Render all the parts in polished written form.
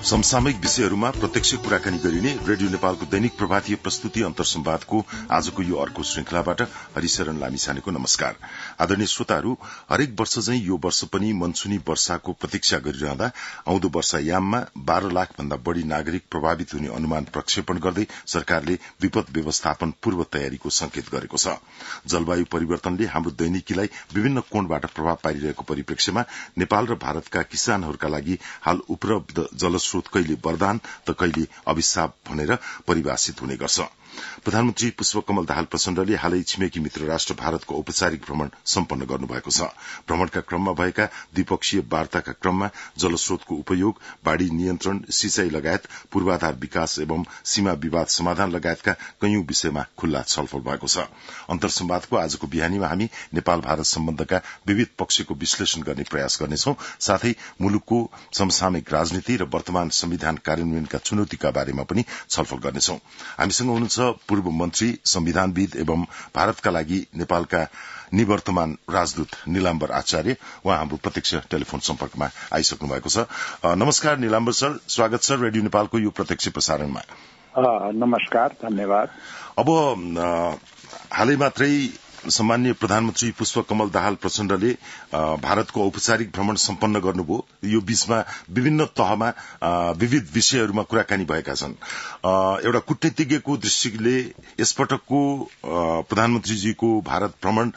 समसामयिक विषयहरूमा प्रत्यक्ष कुराकानी गरिने रेडियो नेपालको दैनिक प्रभातीय प्रस्तुति अन्तर्संवादको आजको यो अर्को श्रृंखलाबाट हरिशरण लामिछानेको नमस्कार। आदरणीय श्रोताहरू, हरेक वर्ष चाहिँ यो वर्ष पनि मनसुनी वर्षाको प्रतीक्षा गरिरहँदा आउँदो वर्षायाममा 12 लाख भन्दा बढ़ी नागरिक प्रभावित हुने अनुमान प्रक्षेपण गर्दै सरकारले विपद व्यवस्थापन पूर्व तयारीको संकेत गरेको छ। जलवायु परिवर्तनले हाम्रो दैनिकीलाई विभिन्न कोणबाट प्रभाव पारिरहेको परिप्रेक्ष्यमा नेपाल र भारतका किसानहरूका लागि हाल उपलब्ध जलस्रोत कहिले वरदान त कहिले अभिशाप भनेर परिभाषित हुने गर्छ। प्रधानमन्त्री पुष्पकमल दाहाल प्रचण्डले हालै छिमेकी मित्र राष्ट्र भारतको औपचारिक भ्रमण सम्पन्न गर्नुभएको छ। भ्रमणका क्रममा भएका द्विपक्षीय वार्ताका क्रममा जलस्रोतको उपयोग, बाढ़ी नियन्त्रण, सिंचाई लगायत पूर्वाधार विकास एवं सीमा विवाद समाधान लगायतका कैयौं विषयमा खुल्ला छलफल भएको छ। अन्तर्संवादको आजको बिहानीमा हामी नेपाल भारत सम्बन्धका विविध पक्षको विश्लेषण गर्ने प्रयास गर्नेछौं। साथै मुलुकको समसामयिक राजनीति र वर्तमान संविधान कार्यान्वयनका चुनौतीका बारेमा पनि छलफल गर्नेछौं। हामीसँग हुनुहुन्छ पूर्व मन्त्री, संविधानविद एवं भारतका लागि नेपालका निवर्तमान राजदूत निलाम्बर आचार्य। उहाँ हाम्रो प्रत्यक्ष टेलिफोन सम्पर्कमा आइसक्नु भएको छ। नमस्कार निलाम्बर सर, स्वागत छ रेडियो नेपालको यो प्रत्यक्ष प्रसारणमा। नमस्कार, धन्यवाद। अब हालै मात्रै सम्माननीय प्रधानमन्त्री पुष्पकमल दाहाल प्रचण्डले भारतको औपचारिक भ्रमण सम्पन्न गर्नुभयो। यो बीचमा विभिन्न तहमा विविध विषयहरूमा कुराकानी भएका छन्। एउटा कूटनीतिज्ञको दृष्टिले यसपटकको प्रधानमन्त्रीजीको भारत भ्रमण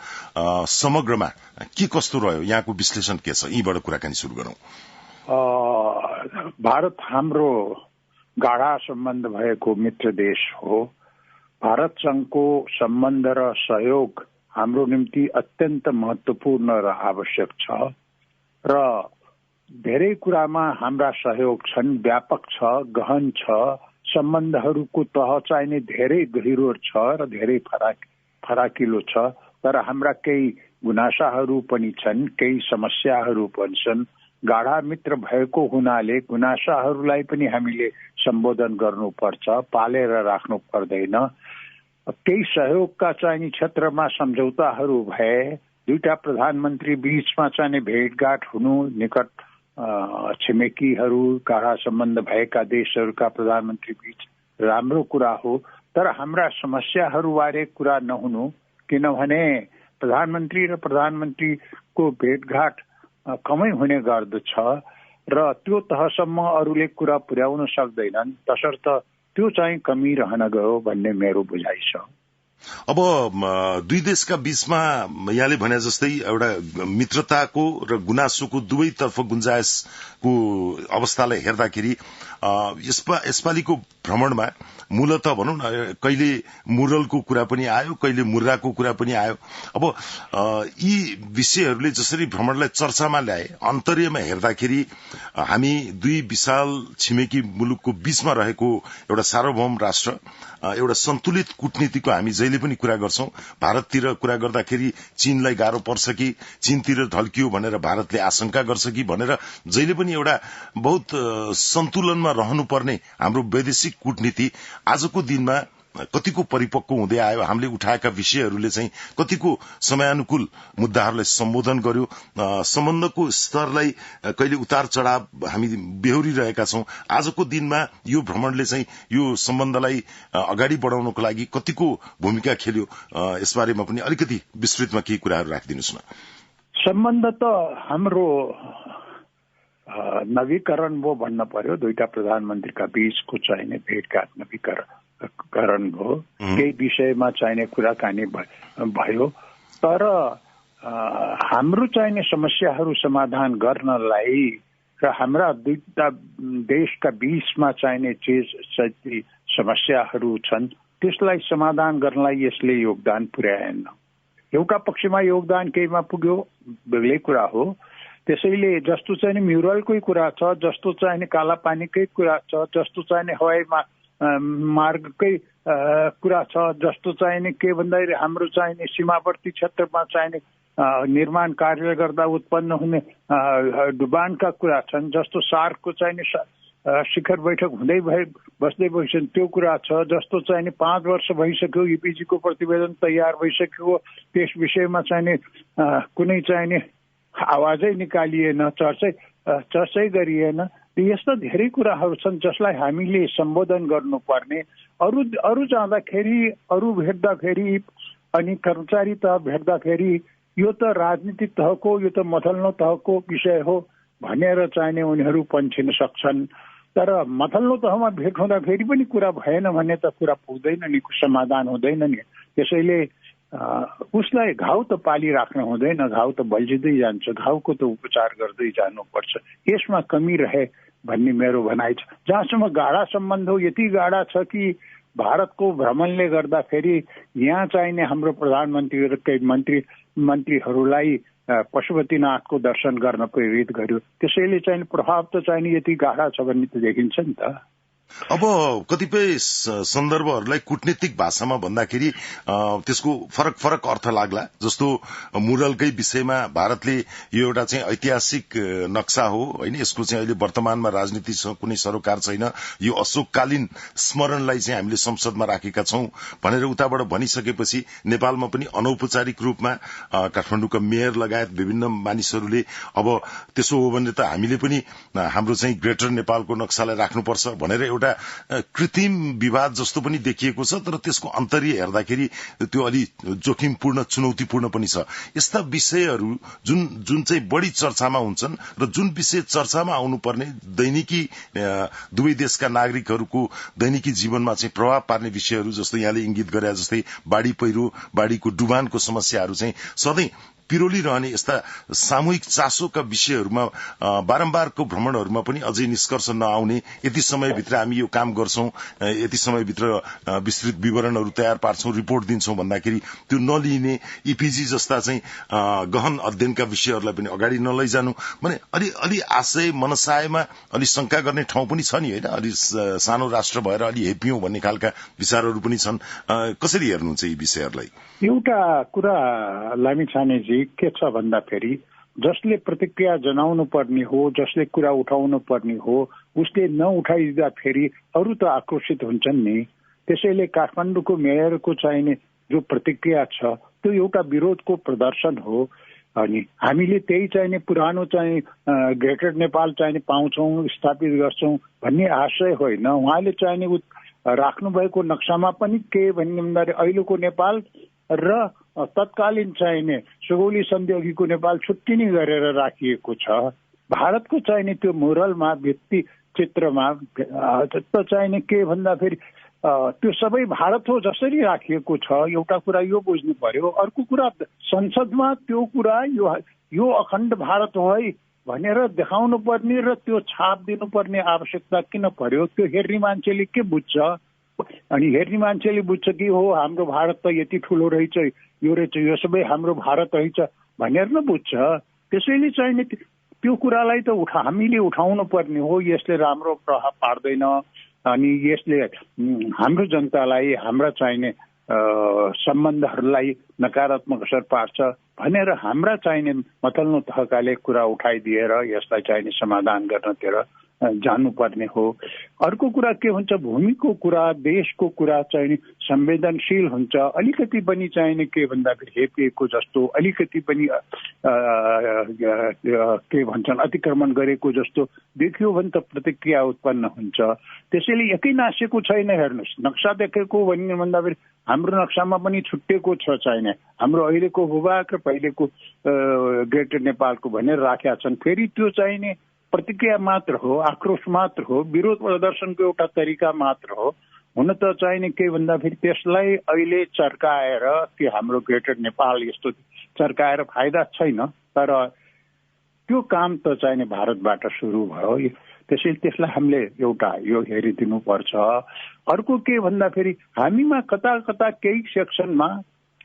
समग्रमा के कस्तो रह्यो, यहाँको विश्लेषण के छ? यहीबाट कुराकानी शुरू गरौं। भारत हाम्रो गाढ़ा सम्बन्ध भएको मित्र देश हो। भारत संघको सम्बन्ध र सहयोग हाम्रो निम्ति अत्यन्त महत्वपूर्ण र आवश्यक छ र धेरै कुरामा हाम्रा सहयोग छन्, व्यापक छ, गहन छ। सम्बन्धहरूको तह चाहिने धेरै गहिरो छ र धेरै फराकिलो छ। तर हाम्रा केही गुनासाहरू पनि छन्, केही समस्याहरू पनि छन्। गाढ़ा मित्र भएको हुनाले गुनासाहरूलाई पनि हामीले सम्बोधन गर्नुपर्छ, पालेर राख्नु पर्दैन। केही सहयोगका चाहिने क्षेत्रमा सम्झौताहरू भए, दुईटा प्रधानमन्त्री बीचमा चाहिने भेटघाट हुनु, निकट छिमेकीहरू, गाढ़ा सम्बन्ध भएका देशहरूका प्रधानमन्त्री बीच राम्रो कुरा हो। तर हाम्रा समस्याहरूबारे कुरा नहुनु, किनभने प्रधानमन्त्री र प्रधानमन्त्रीको भेटघाट कमै हुने गर्दछ र त्यो तहसम्म अरूले कुरा पुर्याउन सक्दैनन्। तसर्थ त्यो चाहिँ कमी रहन गयो भन्ने मेरो बुझाइ छ। अब दुई देशका बीचमा यहाँले भने जस्तै एउटा मित्रताको र गुनासोको दुवैतर्फ गुन्जायसको अवस्थालाई हेर्दाखेरि यसपालिको भ्रमणमा मूलतः भनौं न, कहिले मुरलको कुरा पनि आयो, कहिले मुर्राको कुरा पनि आयो। अब यी विषयहरूले जसरी भ्रमणलाई चर्चामा ल्याए, अन्तर्यमा हेर्दाखेरि हामी दुई विशाल छिमेकी मुलुकको बीचमा रहेको एउटा सार्वभौम राष्ट्र, एउटा सन्तुलित कूटनीतिको हामी जहिले पनि कुरा गर्छौं। भारततिर कुरा गर्दाखेरि चीनलाई गाह्रो पर्छ कि चीनतिर ढल्कियो भनेर भारतले आशंका गर्छ कि भनेर जहिले पनि एउटा बहुत सन्तुलनमा रहनुपर्ने हाम्रो वैदेशिक कूटनीति आजको दिनमा कतिको परिपक्व हुँदै आयो। हामीले उठाएका विषयहरूले चाहिँ कतिको समयानुकूल मुद्दाहरूलाई सम्बोधन गर्यो। सम्बन्धको स्तरलाई कहिले उतार चढाव हामी बेहोरिरहेका छौं। आजको दिनमा यो भ्रमणले चाहिँ यो सम्बन्धलाई अगाडि बढाउनको लागि कतिको भूमिका खेल्यो, यसबारेमा पनि अलिकति विस्तृतमा केही कुराहरू राखिदिनुस् न। सम्बन्ध त हाम्रो नवीकरण भो भन्न पर्यो। दुईटा प्रधानमन्त्रीका बीचको चाहिने भेटघाट नवीकरण भयो। केही विषयमा चाहिने कुराकानी भयो। तर हाम्रो चाहिने समस्याहरू समाधान गर्नलाई र हाम्रा दुईटा देशका बीचमा चाहिने समस्याहरू छन्, त्यसलाई समाधान गर्नलाई यसले योगदान पुर्याएन। एउटा पक्षमा योगदान केहीमा पुग्यो, बेग्लै कुरा हो। त्यसैले जस्तो चाहिने म्युरलकै कुरा छ, जस्तो चाहिने कालापानीकै कुरा छ, जस्तो चाहिने हवाई मार्गकै कुरा छ, जस्तो चाहिने के भन्दाखेरि हाम्रो चाहिने सीमावर्ती क्षेत्रमा चाहिने निर्माण कार्य गर्दा उत्पन्न हुने डुबानका कुरा छन्, जस्तो सार्कको चाहिने शिखर बैठक हुँदै बस्दै भइसक्यो त्यो कुरा छ, जस्तो चाहिने 5 वर्ष भइसक्यो यूपीजीको प्रतिवेदन तयार भइसक्यो, त्यस विषयमा चाहिने कुनै चाहिने आवाजै निकालिएन, चर्चै गरिएन। यस्ता धेरै कुराहरू छन् जसलाई हामीले सम्बोधन गर्नुपर्ने। अरू जाँदाखेरि, अरू भेट्दाखेरि, अनि कर्मचारी तह भेट्दाखेरि यो त राजनीतिक तहको, यो त मथल्लो तहको विषय हो भनेर चाहिने उनीहरू पन्छिन सक्छन्। तर मथल्लो तहमा भेट हुँदाखेरि पनि कुरा भएन भने त कुरा पुग्दैन नि, समाधान हुँदैन नि। त्यसैले उसलाई घाउ त पालिराख्न हुँदैन, घाउ त बल्झिँदै जान्छ, घाउको त उपचार गर्दै जानुपर्छ। यसमा कमी रहे भन्ने मेरो भनाइ छ। जहाँसम्म गाढा सम्बन्ध हो, यति गाढा छ कि भारतको भ्रमणले गर्दाखेरि यहाँ चाहिने हाम्रो प्रधानमन्त्री मन्त्रीहरूलाई पशुपतिनाथको दर्शन गर्न प्रेरित गर्यो। त्यसैले चाहिँ प्रभाव त चाहिने यति गाढा छ भन्ने त देखिन्छ नि त। अब कतिपय सन्दर्भहरूलाई कूटनीतिक भाषामा भन्दाखेरि त्यसको फरक अर्थ लाग्ला। जस्तो मुरलकै विषयमा भारतले यो एउटा चाहिँ ऐतिहासिक नक्सा हो हैन, यसको चाहिँ अहिले वर्तमानमा राजनीतिसँग कुनै सरोकार छैन, यो अशोककालीन स्मरणलाई चाहिँ हामीले संसदमा राखेका छौं भनेर उताबाट भनिसकेपछि नेपालमा पनि अनौपचारिक रूपमा काठमाडौँका मेयर लगायत विभिन्न मानिसहरूले अब त्यसो हो भने त हामीले पनि हाम्रो चाहिँ ग्रेटर नेपालको नक्सालाई राख्नुपर्छ भनेर एउटा कृत्रिम विवाद जस्तो पनि देखिएको छ। तर त्यसको अन्तर्य हेर्दाखेरि त्यो अलि जोखिमपूर्ण, चुनौतीपूर्ण पनि छ। यस्ता विषयहरू जुन चाहिँ बढी चर्चामा हुन्छन् र जुन विषय चर्चामा आउनुपर्ने दैनिकी दुवै देशका नागरिकहरूको दैनिकी जीवनमा चाहिँ प्रभाव पार्ने विषयहरू, जस्तो यहाँले इंगित गरे जस्तै बाढ़ी पहिरो, बाढ़ीको डुबानको समस्याहरू चाहिँ सधैँ पिरोलिरहने यस्ता सामूहिक चासोका विषयहरूमा बारम्बारको भ्रमणहरूमा पनि अझै निष्कर्ष नआउने, यति समयभित्र हामी यो काम गर्छौं, यति समयभित्र विस्तृत विवरणहरू तयार पार्छौं, रिपोर्ट दिन्छौं भन्दाखेरि त्यो नलिने, ईपीजी जस्ता चाहिँ गहन अध्ययनका विषयहरूलाई पनि अगाडि नलैजानु भने अलि आशय मनसायमा अलि शंका गर्ने ठाउँ पनि छ नि हैन। अलि सानो राष्ट्र भएर अलि हेपियौं भन्ने खालका विचारहरू पनि छन्। कसरी हेर्नुहुन्छ यी विषयहरूलाई? एउटा कुरा लामिछानेजी के छ भन्दाखेरि, जसले प्रतिक्रिया जनाउनु पर्ने हो, जसले कुरा उठाउनु पर्ने हो, उसले नउठाइदिँदा फेरि अरू त आक्रोशित हुन्छन् नि। त्यसैले काठमाडौँको मेयरको चाहिने जो प्रतिक्रिया छ त्यो एउटा विरोधको प्रदर्शन हो। अनि हामीले त्यही चाहिने पुरानो चाहिँ ग्रेटर नेपाल चाहिने पाउँछौं, स्थापित गर्छौं भन्ने आशय होइन। उहाँले चाहिने राख्नु भएको नक्सामा पनि के भन्ने भन्दाखेरि अहिलेको नेपाल र तत्कालीन चाहिने सुगौली सन्धि अघिको नेपाल छुट्टी नै गरेर राखिएको छ। भारतको चाहिने त्यो मुरलमा, भित्ति चित्रमा त चाहिने के भन्दाखेरि त्यो सबै भारत हो जसरी राखिएको छ। एउटा कुरा यो बुझ्नु पर्यो। अर्को कुरा, संसदमा त्यो कुरा यो अखण्ड भारत हो है भनेर देखाउनु पर्ने र त्यो छाप दिनुपर्ने आवश्यकता किन पर्यो? त्यो हेर्ने मान्छेले के बुझ्छ? अनि हेर्ने मान्छेले बुझ्छ कि हो हाम्रो भारत त यति ठुलो रहेछ, यो रहेछ, यो सबै हाम्रो भारत रहेछ भनेर न बुझ्छ। त्यसैले चाहिने त्यो कुरालाई त हामीले उठाउनु पर्ने हो। यसले राम्रो प्रभाव पार्दैन अनि यसले हाम्रो जनतालाई, हाम्रा चाहिने सम्बन्धहरूलाई नकारात्मक असर पार्छ भनेर हाम्रा चाहिने मतल्लो तहकाले कुरा उठाइदिएर यसलाई चाहिने समाधान गर्नतिर जानुपर्ने हो। अर्को कुरा के हुन्छ, भूमिको कुरा, देशको कुरा चाहिने संवेदनशील हुन्छ। अलिकति पनि चाहिने के भन्दाखेरि हेपिएको जस्तो, अलिकति पनि के भन्छन् अतिक्रमण गरेको जस्तो देखियो भने त प्रतिक्रिया उत्पन्न हुन्छ। त्यसैले एकै नासेको छैन। हेर्नुहोस्, नक्सा देखेको भन्ने भन्दाखेरि हाम्रो नक्सामा पनि छुट्टिएको छ चाहिने, हाम्रो अहिलेको भूभाग र पहिलेको ग्रेटर नेपालको भनेर राखेका छन्। फेरि त्यो चाहिने प्रतिक्रिया मात्र हो, आक्रोश मात्र हो, विरोध प्रदर्शनको एउटा तरिका मात्र हो। हुन त चाहिने के भन्दाखेरि त्यसलाई अहिले चर्काएर कि हाम्रो ग्रेटर नेपाल यस्तो चर्काएर फाइदा छैन। तर त्यो काम त चाहिने भारतबाट सुरु भयो। त्यसैले त्यसलाई हामीले एउटा यो हेरिदिनुपर्छ। अर्को के भन्दाखेरि हामीमा कता कता केही सेक्सनमा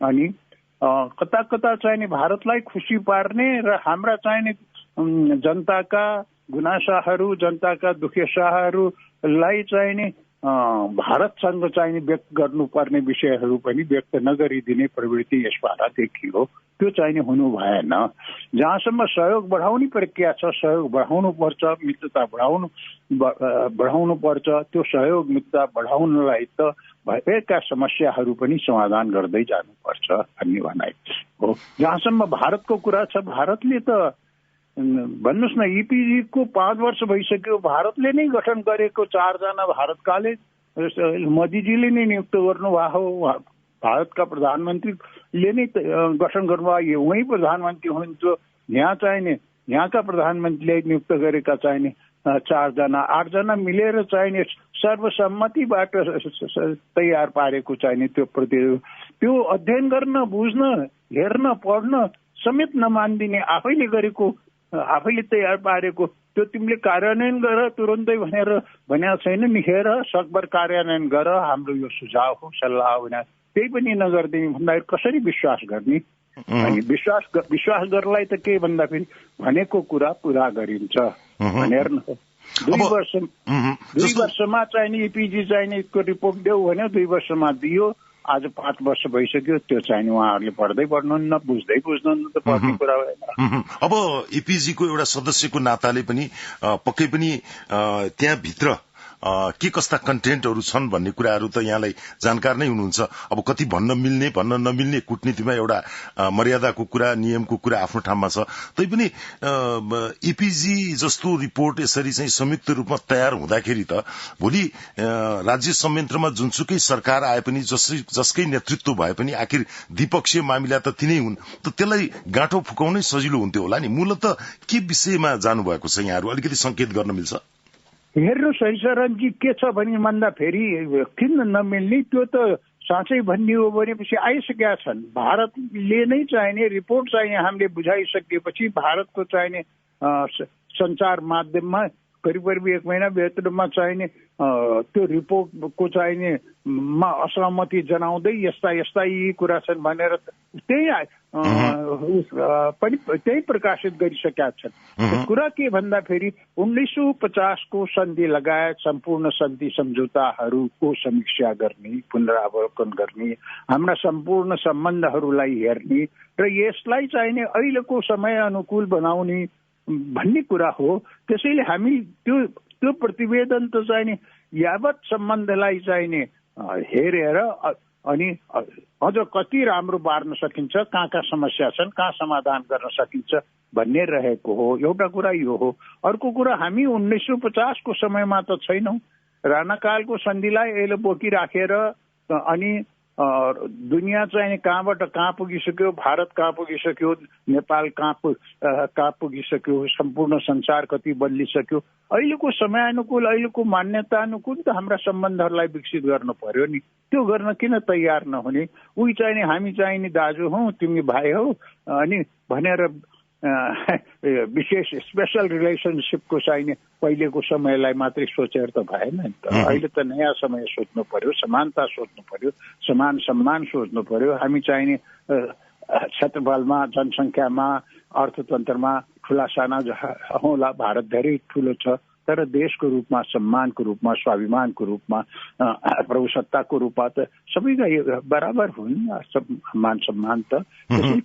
अनि कता कता चाहिने भारतलाई खुसी पार्ने र हाम्रा चाहिने जनताका गुनासाहरू, जनताका दुखेसाहरूलाई चाहिने भारतसँग चाहिने व्यक्त गर्नुपर्ने विषयहरू पनि व्यक्त नगरिदिने प्रवृत्ति यसबाट देखियो। त्यो चाहिने हुनु भएन। जहाँसम्म सहयोग बढाउने प्रक्रिया छ, सहयोग बढाउनु पर्छ, मित्रता बढाउनु पर्छ। त्यो सहयोग मित्रता बढाउनलाई त भएका समस्याहरू पनि समाधान गर्दै जानुपर्छ भन्ने भनाइ हो। जहाँसम्म भारतको कुरा छ, भारतले त भन्नुहोस् न, इपिजीको 5 वर्ष भइसक्यो, भारतले नै गठन गरेको 4 जना भारतकाले मोदीजीले नै नियुक्त गर्नुभएको हो, भारतका प्रधानमन्त्रीले नै गठन गर्नुभयो, उही प्रधानमन्त्री हुनुहुन्छ। यहाँका प्रधानमन्त्रीले नियुक्त गरेका चाहिने 4 जना 8 जना मिलेर चाहिने सर्वसम्मतिबाट तयार पारेको चाहिने त्यो अध्ययन गर्न, बुझ्न, हेर्न, पढ्न समेत नमान्दिने, आफैले गरेको, आफैले तयार पारेको त्यो तिमीले कार्यान्वयन गर तुरन्तै भनेको छैन नि। हेर, सकभर कार्यान्वयन गर, हाम्रो यो सुझाव हो, सल्लाह हो, त्यही पनि नगर्दिने भन्दाखेरि कसरी विश्वास गर्ने? अनि विश्वास गर्नलाई त के भन्दा फेरि भनेको कुरा पुरा गरिन्छ भनेर न। 2 वर्षमा चाहिने इपिजी चाहिने रिपोर्ट देऊ भन्यो, 2 वर्षमा दियो। आज 5 वर्ष भइसक्यो, त्यो चाहिने उहाँहरूले पढ्दै पढ्नुहुन्न, बुझ्दै बुझ्नुहुन्न, त पढ्ने कुरा होइन। अब इपिजीको एउटा सदस्यको नाताले पनि पक्कै पनि त्यहाँभित्र के कस्ता कन्टेन्टहरू छन् भन्ने कुराहरू त यहाँलाई जानकार नै हुनुहुन्छ। अब कति भन्न मिल्ने, भन्न नमिल्ने कूटनीतिमा एउटा मर्यादाको कुरा, नियमको कुरा आफ्नो ठाउँमा छ। तैपनि इपिजी जस्तो रिपोर्ट यसरी चाहिँ संयुक्त रूपमा तयार हुँदाखेरि त भोलि राज्य संयन्त्रमा जुनसुकै सरकार आए पनि, जसकै नेतृत्व भए पनि आखिर द्विपक्षीय मामिला त तिनै हुन्, त त्यसलाई गाँठो फुकाउनै सजिलो हुन्थ्यो होला नि। मूलत के विषयमा जानुभएको छ यहाँहरू, अलिकति संकेत गर्न मिल्छ? हेर्नुहोस् हरिशरणजी, के छ भने भन्दाखेरि किन नमिल्ने, त्यो त साँच्चै भन्ने हो भनेपछि आइसकेका छन्। भारतले नै चाहिने रिपोर्ट चाहिने हामीले बुझाइसकेपछि भारतको चाहिने सञ्चार माध्यममा करिब 1 महिना भित्रमा चाहिने त्यो रिपोर्टको चाहिने असहमति जनाउँदै यस्ता यी कुरा छन् भनेर त्यही प्रकाशित गरिसकेका छन्। कुरा के भन्दाखेरि 1950 को सन्धि लगायत सम्पूर्ण सन्धि सम्झौताहरूको समीक्षा गर्ने, पुनरावलोकन गर्ने, हाम्रा सम्पूर्ण सम्बन्धहरूलाई हेर्ने र यसलाई चाहिने अहिलेको समय अनुकूल बनाउने भन्ने कुरा हो। त्यसैले हामी त्यो प्रतिवेदन त चाहिने यावत सम्बन्धलाई चाहिने हेरेर अनि अझ कति राम्रो पार्न सकिन्छ, कहाँ समस्या छन्, कहाँ समाधान गर्न सकिन्छ भन्ने रहेको हो। एउटा कुरा यो हो। अर्को कुरा, हामी 1950 को समयमा त छैनौँ। राणाकालको सन्धिलाई अहिले बोकिराखेर अनि दुनियाँ चाहिँ कहाँबाट कहाँ पुगिसक्यो, भारत कहाँ पुगिसक्यो, नेपाल कहाँ पुगिसक्यो, सम्पूर्ण संसार कति बदलिसक्यो। अहिलेको समयानुकूल, अहिलेको मान्यता अनुकूल त हाम्रा सम्बन्धहरूलाई विकसित गर्नु पर्यो नि। त्यो गर्न किन तयार नहुने? उही चाहिने हामी चाहिने दाजु हौ, तिमी भाइ हौ अनि भनेर विशेष स्पेशल रिलेसनसिपको चाहिने पहिलेको समयलाई मात्रै सोचेर त भएन नि त। अहिले त नयाँ समय सोच्नु पर्यो, समानता सोच्नु पर्यो, समान सम्मान सोच्नु पर्यो। हामी चाहिने क्षेत्रफलमा, जनसङ्ख्यामा, अर्थतन्त्रमा ठुला साना होला, भारत धेरै ठुलो छ, तर देशको रूपमा, सम्मानको रूपमा, स्वाभिमानको रूपमा, प्रभुसत्ताको रूपमा त सबैका बराबर हुन् मान सम्मान त।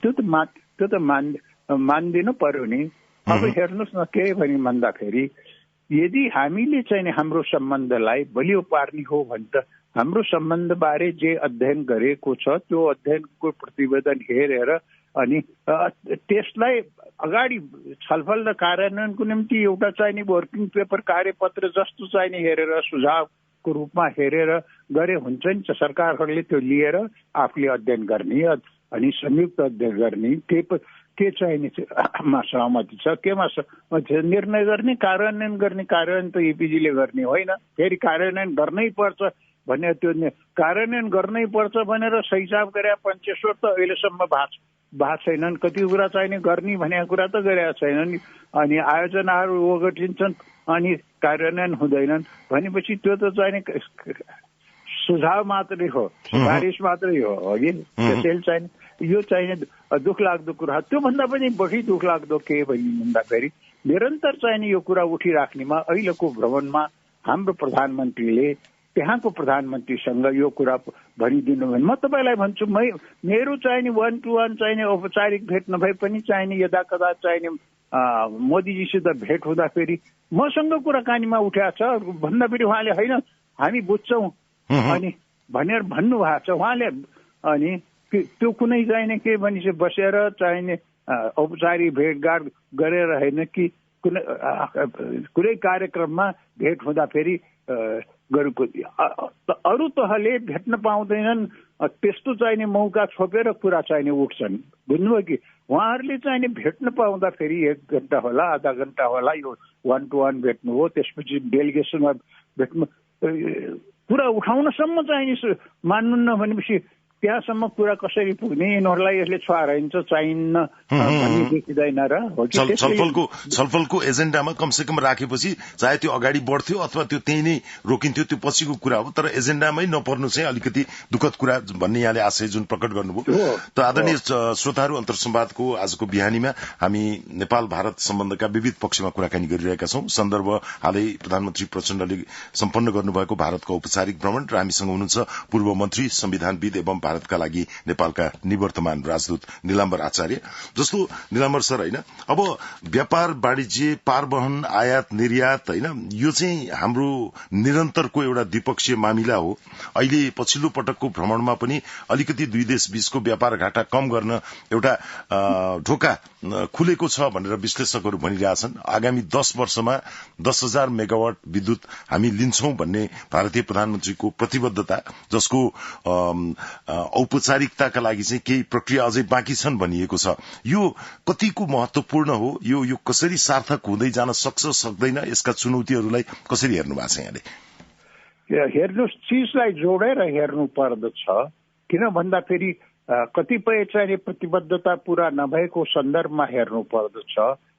त्यो त मान्दिनु पर्यो नि। अब हेर्नुहोस् न, के भने भन्दाखेरि यदि हामीले चाहिँ हाम्रो सम्बन्धलाई बलियो पार्ने हो भने त हाम्रो सम्बन्धबारे जे अध्ययन गरेको छ त्यो अध्ययनको प्रतिवेदन हेरेर अनि त्यसलाई अगाडि छलफल र कार्यान्वयनको निम्ति एउटा चाहिने वर्किङ पेपर, कार्यपत्र जस्तो चाहिने हेरेर, सुझावको रूपमा हेरेर गरे हुन्छ नि। सरकारहरूले त्यो लिएर आफूले अध्ययन गर्ने अनि संयुक्त अध्ययन गर्ने, के चाहिने मा सहमति छ, केमा निर्णय गर्ने, कार्यान्वयन गर्ने। कार्यान्वयन त इपिजीले गर्ने होइन, फेरि कार्यान्वयन गर्नै पर्छ भने त्यो कार्यान्वयन गर्नै पर्छ भनेर सही हिसाब गरे पञ्चेश्वर त अहिलेसम्म भएको छैनन्। कति कुरा चाहिने गर्ने भनेको कुरा त गरेका छैनन्। अनि आयोजनाहरू ओगटिन्छन् अनि कार्यान्वयन हुँदैनन् भनेपछि त्यो त चाहिने सुझाव मात्रै हो, सिफारिस मात्रै हो अघि। त्यसैले चाहिने यो चाहिने दुःखलाग्दो कुरा। त्योभन्दा पनि बढी दुःखलाग्दो के भन्दाखेरि निरन्तर चाहिने यो कुरा उठिराख्नेमा अहिलेको भ्रमणमा हाम्रो प्रधानमन्त्रीले त्यहाँको प्रधानमन्त्रीसँग यो कुरा भनिदिनु भने म तपाईँलाई भन्छु, मेरो चाहिने 1 to 1 चाहिने औपचारिक भेट नभए पनि चाहिने यदा कदा चाहिने मोदीजीसित भेट हुँदाखेरि मसँग कुराकानीमा उठेको छ भन्दा फेरि उहाँले होइन हामी बुझ्छौँ अनि भनेर भन्नुभएको छ उहाँले। अनि त्यो कुनै चाहिने के भनेपछि बसेर चाहिने औपचारिक भेटघाट गरेर होइन कि कुनै कार्यक्रममा भेट हुँदाखेरि गरेको अरू तहले भेट्न पाउँदैनन्। त्यस्तो चाहिने मौका छोपेर कुरा चाहिने उठ्छन्, बुझ्नुभयो कि। उहाँहरूले चाहिने भेट्न पाउँदाखेरि 1 घण्टा होला, आधा घण्टा होला, यो 1-to-1 भेट्नु हो, त्यसपछि डेलिगेसनमा भेट्नु, कुरा उठाउनसम्म चाहिने मान्नुहुन्न भनेपछि त्यहाँसम्म कुरा कसरी पुग्ने, यिनीहरूलाई यसले छुहाइन्छ चाहिन्न भन्ने देखिँदैन र हो कि। छलफलको एजेन्डामा कमसेकम राखेपछि चाहे त्यो अगाडि बढ्थ्यो अथवा त्यो त्यही नै रोकिन्थ्यो, त्यो पछिको कुरा हो, तर एजेन्डामै नपर्नु चाहिँ अलिकति दुःखद कुरा भन्ने यहाँले आशय जुन प्रकट गर्नुभयो। त आदरणीय श्रोताहरू, अन्तर्संवादको आजको बिहानीमा हामी नेपाल भारत सम्बन्धका विविध पक्षमा कुराकानी गरिरहेका छौं। सन्दर्भ हालै प्रधानमन्त्री प्रचण्डले सम्पन्न गर्नुभएको भारतको औपचारिक भ्रमण र हामीसँग हुनुहुन्छ पूर्व मन्त्री, संविधानविद एवं भारतका लागि नेपालका निवर्तमान राजदूत निलाम्बर आचार्य। जस्तो निलाम्बर सर होइन, अब व्यापार वाणिज्य, पारवहन, आयात निर्यात होइन, यो चाहिँ हाम्रो निरन्तरको एउटा द्विपक्षीय मामिला हो। अहिले पछिल्लो पटकको भ्रमणमा पनि अलिकति दुई देश बीचको व्यापार घाटा कम गर्न एउटा ढोका खुलेको छ भनेर विश्लेषकहरू भनिरहेछन्। आगामी 10 वर्षमा 10,000 मेगावाट विद्युत हामी लिन्छौं भन्ने भारतीय प्रधानमन्त्रीको प्रतिबद्धता, जसको औपचारिकताका लागि चाहिँ केही प्रक्रिया अझै बाँकी छन् भनिएको छ। यो कतिको महत्वपूर्ण हो, यो कसरी सार्थक हुँदै जान सक्छ सक्दैन, यसका चुनौतीहरूलाई कसरी हेर्नु भएको छ यहाँले? हेर्नुहोस्, चिजलाई जोडेर हेर्नु पर्दछ। किन भन्दाखेरि कतिपय चाहिने प्रतिबद्धता पूरा नभएको सन्दर्भमा हेर्नु पर्दछ।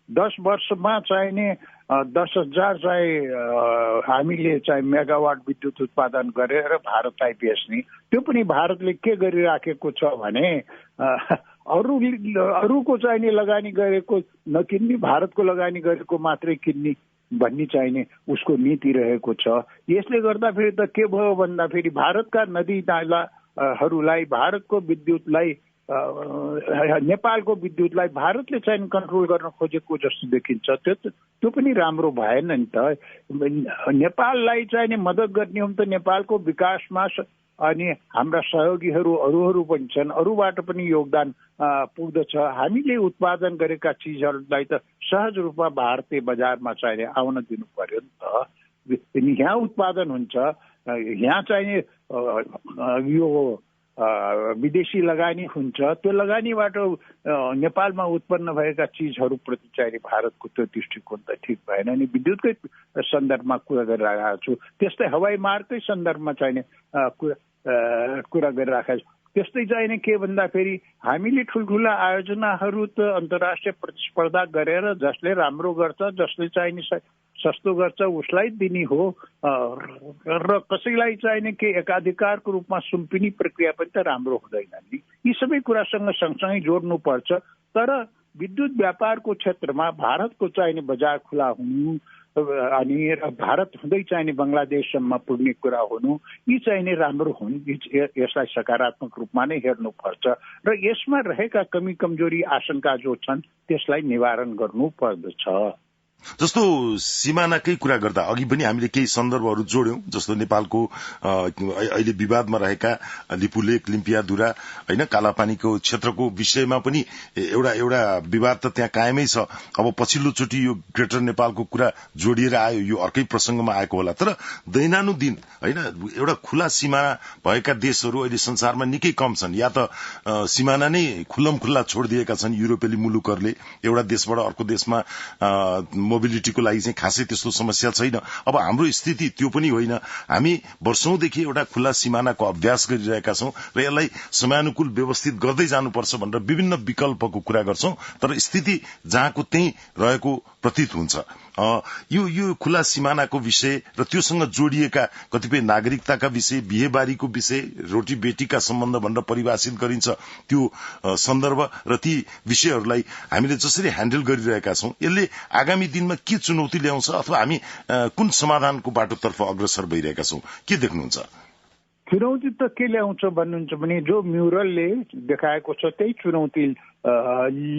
10 वर्षमा चाहिने 10,000 चाहिँ हामीले चाहिँ मेगावाट विद्युत उत्पादन गरेर भारतलाई बेच्ने, त्यो पनि भारतले के गरिराखेको छ भने अरूको चाहिने लगानी गरेको नकिन्ने, भारतको लगानी गरेको मात्रै किन्ने भन्ने चाहिने उसको नीति रहेको छ। यसले गर्दाखेरि त के भयो भन्दाखेरि भारतका नदी नालाहरूलाई, भारतको विद्युतलाई, नेपालको विद्युतलाई भारतले चाहिँ कन्ट्रोल गर्न खोजेको जस्तो देखिन्छ। त्यो पनि राम्रो भएन नि त। नेपाललाई चाहिँ मद्दत गर्ने हो त नेपालको विकासमा अनि हाम्रा सहयोगीहरू अरूहरू पनि छन्, अरूबाट पनि योगदान पुग्दछ। हामीले उत्पादन गरेका चिजहरूलाई त सहज रूपमा भारतीय बजारमा चाहिने आउन दिनु पर्यो नि त। यहाँ उत्पादन हुन्छ, यहाँ चाहिने यो विदेशी लगानी हुन्छ, त्यो लगानीबाट नेपालमा उत्पन्न भएका चिजहरूप्रति चाहिँ भारतको त्यो दृष्टिकोण त ठिक भएन नि। विद्युतकै सन्दर्भमा कुरा गरिरहेको छु, त्यस्तै हवाई मार्गकै सन्दर्भमा चाहिने कुरा गरिरहेको छु। त्यस्तै चाहिने के भन्दाखेरि हामीले ठुल्ठुला आयोजनाहरू त अन्तर्राष्ट्रिय प्रतिस्पर्धा गरेर जसले राम्रो गर्छ, जसले चाहिने सस्तो गर्छ उसलाई दिने हो र कसैलाई चाहिने के एकाधिकारको रूपमा सुम्पिने प्रक्रिया पनि त राम्रो हुँदैन नि। यी सबै कुरासँग सँगसँगै जोड्नुपर्छ। तर विद्युत व्यापारको क्षेत्रमा भारतको चाहिने बजार खुला हुनु अनि भारत हुँदै चाहिने बङ्गलादेशसम्म पुग्ने कुरा हुनु, यी चाहिने राम्रो हुन्। यसलाई सकारात्मक रूपमा नै हेर्नुपर्छ र यसमा रहेका कमी कमजोरी आशंका जो छन् त्यसलाई निवारण गर्नु पर्दछ। जस्तो सीमानाकै कुरा गर्दा अघि पनि हामीले केही सन्दर्भहरू जोड्यौं, जस्तो नेपालको अहिले विवादमा रहेका लिपुलेक, लिम्पियाधुरा होइन, कालापानीको क्षेत्रको विषयमा पनि एउटा विवाद त त्यहाँ कायमै छ। अब पछिल्लो चोटि यो ग्रेटर नेपालको कुरा जोडिएर आयो, यो अर्कै प्रसंगमा आएको होला। तर दैनानुदिन होइन, एउटा खुला सिमाना भएका देशहरू अहिले संसारमा निकै कम छन्। या त सिमाना नै खुल्लम खुल्ला छोडिदिएका छन् युरोपेली मुलुकहरूले, एउटा देशबाट अर्को देशमा मोबिलिटीको लागि चाहिँ खासै त्यस्तो समस्या छैन। अब हाम्रो स्थिति त्यो पनि होइन। हामी वर्षौंदेखि एउटा खुल्ला सिमानाको अभ्यास गरिरहेका छौं र यसलाई समयानुकूल व्यवस्थित गर्दै जानुपर्छ भनेर विभिन्न विकल्पको कुरा गर्छौं, तर स्थिति जहाँको त्यही रहेको प्रतीत हुन्छ। यो खुला सिमानाको विषय र त्योसँग जोडिएका कतिपय नागरिकताका विषय, बिहेबारीको विषय, रोटी बेटीका सम्बन्ध भनेर परिभाषित गरिन्छ, त्यो सन्दर्भ र ती विषयहरूलाई हामीले जसरी ह्यान्डल गरिरहेका छौं, यसले आगामी दिनमा के चुनौती ल्याउँछ अथवा हामी कुन समाधानको बाटोतर्फ अग्रसर भइरहेका छौं, के देख्नुहुन्छ? चुनौती त के ल्याउँछ भन्नुहुन्छ भने जो म्युरलले देखाएको छ त्यही चुनौती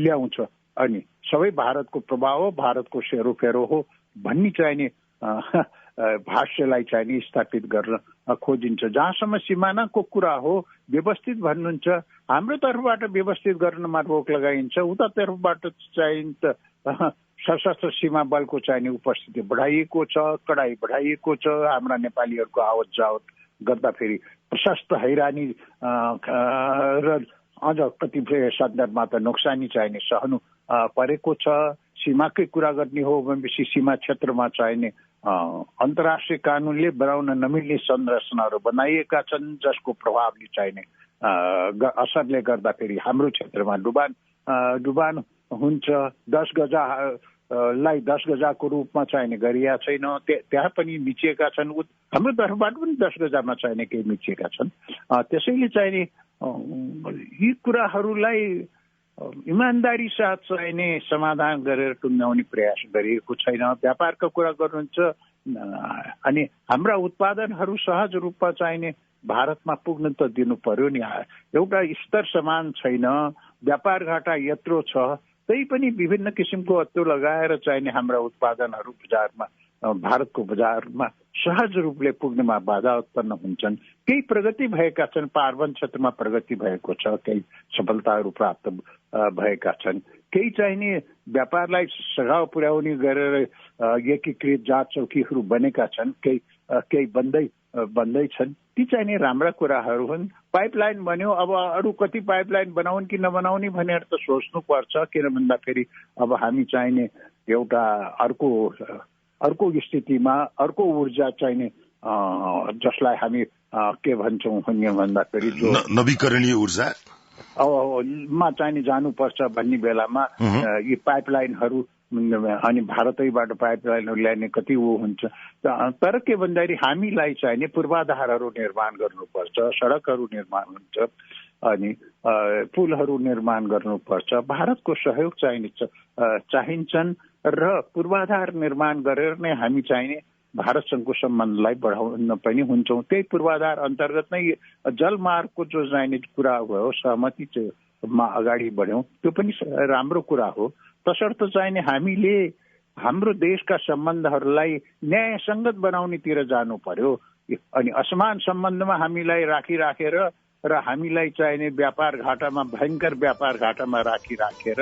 ल्याउँछ। अनि सबै भारतको प्रभाव हो, भारतको सेरोफेरो हो भन्ने चाहिने भाष्यलाई चाहिँ नि स्थापित गर्न खोजिन्छ। जहाँसम्म सिमानाको कुरा हो, व्यवस्थित भन्नुहुन्छ, हाम्रो तर्फबाट व्यवस्थित गर्नमा रोक लगाइन्छ, उता तर्फबाट चाहिँ सशस्त्र सीमा बलको चाहिँ उपस्थिति बढाइएको छ, कडाई बढाइएको छ। हाम्रा नेपालीहरूको आवत जावत गर्दाखेरि प्रशस्त हैरानी र अझ कतिपय सन्दर्भमा त नोक्सानी चाहिने सहनु परेको छ। सीमाकै कुरा गर्ने हो भनेपछि सीमा क्षेत्रमा चाहिने अन्तर्राष्ट्रिय कानूनले बनाउन नमिल्ने संरचनाहरू बनाइएका छन्, जसको प्रभावले चाहिने असरले गर्दाखेरि हाम्रो क्षेत्रमा डुबान हुन्छ। 10 गजालाई 10 गजाको रूपमा चाहिने गरिया छैन, त्यहाँ पनि मिचिएका छन्। हाम्रो तर्फबाट पनि 10 गजामा चाहिने केही मिचिएका छन्। त्यसैले चाहिने यी कुराहरूलाई इमानदारी साथ चाहिने समाधान गरेर टुङ्ग्याउने प्रयास गरिएको छैन। व्यापारको कुरा गर्नुहुन्छ, अनि हाम्रा उत्पादनहरू सहज रूपमा चाहिने भारतमा पुग्न त दिनु पर्यो नि। एउटा स्तर समान छैन, व्यापार घाटा यत्रो छ, त्यही पनि विभिन्न किसिमको अत्तो लगाएर चाहिने हाम्रा उत्पादनहरू बजारमा, भारतको बजारमा सहज रूपले पुग्नेमा बाधा उत्पन्न हुन्छन्। केही प्रगति भएका छन्, पार्वन क्षेत्रमा प्रगति भएको छ, केही सफलताहरू प्राप्त भएका छन्। केही चाहिने व्यापारलाई सघाउ पुर्याउने गरेर एकीकृत जाँच चौकीहरू बनेका छन्, केही बन्दैछन्। ती चाहिने राम्रा कुराहरू हुन्। पाइपलाइन बन्यो, अब अरू कति पाइपलाइन बनाउन् कि नबनाउने भनेर त सोच्नुपर्छ। किन भन्दाखेरि अब हामी चाहिने एउटा अर्को स्थितिमा अर्को ऊर्जा चाहिने जसलाई हामी के भन्छौँ भन्दाखेरि जो नवीकरणीय ऊर्जा मा चाहिने जानुपर्छ भन्ने बेलामा यी पाइपलाइनहरू अनि भारतैबाट पाइपलाइनहरू ल्याउने कति हुन्छ। तर के भन्दाखेरि हामीलाई चाहिने पूर्वाधारहरू निर्माण गर्नुपर्छ, सडकहरू निर्माण हुन्छ, अनि पुलहरू निर्माण गर्नुपर्छ। भारतको सहयोग चाहिन्छन् र पूर्वाधार निर्माण गरेर नै हामी चाहिने भारतसँगको सम्बन्धलाई बढाउन पनि हुन्छौँ। त्यही पूर्वाधार अन्तर्गत नै जलमार्गको जो चाहिने कुरा भयो, सहमतिमा अगाडि बढ्यौँ, त्यो पनि राम्रो कुरा हो। तसर्थ चाहिने हामीले हाम्रो देशका सम्बन्धहरूलाई न्यायसङ्गत बनाउनेतिर जानु पर्यो। अनि असमान सम्बन्धमा हामीलाई राखेर र हामीलाई चाहिने व्यापार घाटामा, भयङ्कर व्यापार घाटामा राखेर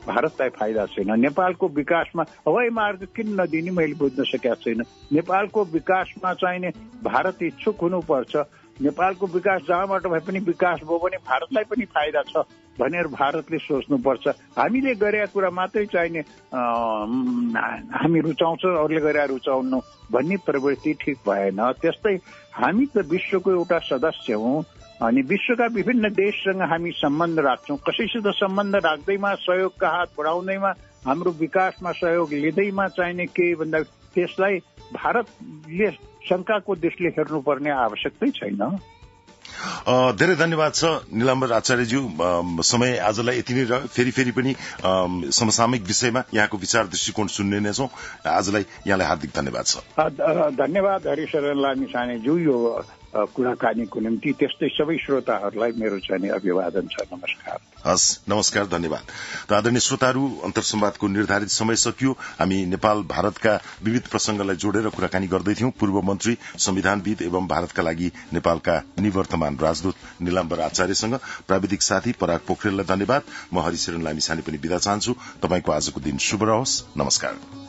भारतलाई फाइदा छैन। नेपालको विकासमा हवाई मार्ग किन नदिने मैले बुझ्न सकेका छैन। नेपालको विकासमा चाहिने भारत इच्छुक हुनुपर्छ। नेपालको विकास जहाँबाट भए पनि विकास भयो भने भारतलाई पनि फाइदा छ भनेर भारतले सोच्नुपर्छ। हामीले गरेका कुरा मात्रै चाहिने हामी रुचाउँछौँ, अरूले गरेर रुचाउनु भन्ने प्रवृत्ति ठिक भएन। त्यस्तै हामी त विश्वको एउटा सदस्य हौँ, अनि विश्वका विभिन्न देशसँग हामी सम्बन्ध राख्छौँ। कसैसित सम्बन्ध राख्दैमा, सहयोगका हात बढाउँदैमा, हाम्रो विकासमा सहयोग लिँदैमा चाहिने के भन्दा त्यसलाई भारतले शङ्काको दृष्टिले हेर्नुपर्ने आवश्यकतै छैन। धेरै धन्यवाद छ निलम्बर आचार्यज्यू। समय आजलाई यति नै रह्यो। फेरि पनि समसामयिक विषयमा यहाँको विचार दृष्टिकोण सुन्ने नै छौँ। आजलाई यहाँलाई हार्दिक धन्यवाद छ। धन्यवाद हरिशरण लामिछानेज्यू, यो कुराकानीको निम्ति। त्यस्तै सबै श्रोताहरूलाई मेरो चाहिँ अभिवादन छ। नमस्कार। हस्, नमस्कार, धन्यवाद। त आदरणीय श्रोताहरू, अन्तर्संवादको निर्धारित समय सकियो। हामी नेपाल भारतका विविध प्रसंगलाई जोडेर कुराकानी गर्दैथ्यौं। पूर्व मन्त्री, संविधानविद एवं भारतका लागि नेपालका निवर्तमान राजदूत निलम्बर आचार्यसँग। प्राविधिक साथी पराग पोखरेललाई धन्यवाद। म हरिशरण लामिछाने पनि बिदा चाहन्छु। तपाईंको आजको दिन शुभ रहोस्। नमस्कार।